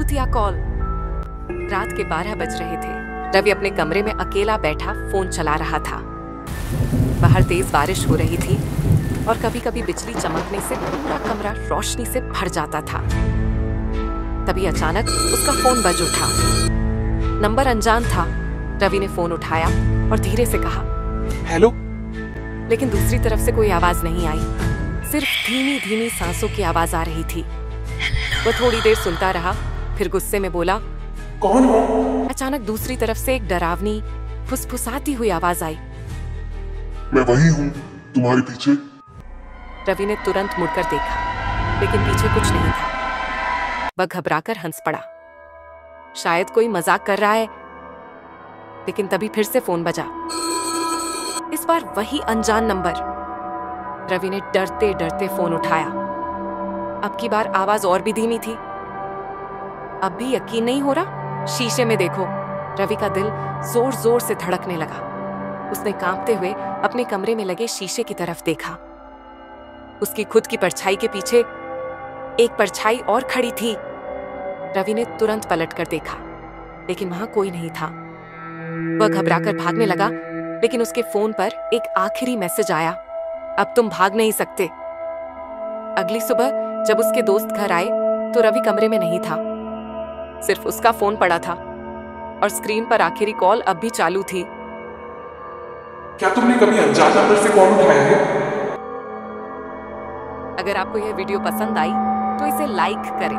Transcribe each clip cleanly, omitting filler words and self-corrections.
भूतिया कॉल। रात के 12 बज रहे थे। रवि अपने कमरे में अकेला बैठा फोन चला रहा था। बाहर तेज बारिश हो रही थी और कभी कभी बिजली चमकने से पूरा कमरा रोशनी से भर जाता था। तभी अचानक उसका फोन बज उठा। नंबर अनजान था। रवि ने फोन उठाया और धीरे से कहा, हेलो। लेकिन दूसरी तरफ से कोई आवाज नहीं आई, सिर्फ धीमी धीमी सांसों की आवाज आ रही थी। वो थोड़ी देर सुनता रहा, फिर गुस्से में बोला, कौन हो? अचानक दूसरी तरफ से एक डरावनी फुसफुसाती हुई आवाज आई, मैं वही हूँ, तुम्हारे पीछे। रवि ने तुरंत मुड़कर देखा, लेकिन पीछे कुछ नहीं था। वह घबराकर हंस पड़ा। शायद कोई मजाक कर रहा है। लेकिन तभी फिर से फोन बजा। इस बार वही अनजान नंबर। रवि ने डरते डरते फोन उठाया। अब की बार आवाज और भी धीमी थी। अब भी यकीन नहीं हो रहा। शीशे में देखो। रवि का दिल जोर जोर से धड़कने लगा। उसने कांपते हुए अपने कमरे में लगे शीशे की तरफ देखा। उसकी खुद की परछाई के पीछे एक परछाई और खड़ी थी। रवि ने तुरंत पलटकर देखा, लेकिन वहां कोई नहीं था। वह घबराकर भागने लगा, लेकिन उसके फोन पर एक आखिरी मैसेज आया, अब तुम भाग नहीं सकते। अगली सुबह जब उसके दोस्त घर आए तो रवि कमरे में नहीं था। सिर्फ उसका फोन पड़ा था और स्क्रीन पर आखिरी कॉल अब भी चालू थी। क्या तुमने कभी अनजान नंबर से कॉल उठाया है? अगर आपको यह वीडियो पसंद आई तो इसे लाइक करें,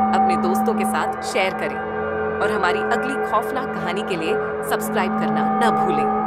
अपने दोस्तों के साथ शेयर करें और हमारी अगली खौफनाक कहानी के लिए सब्सक्राइब करना न भूलें।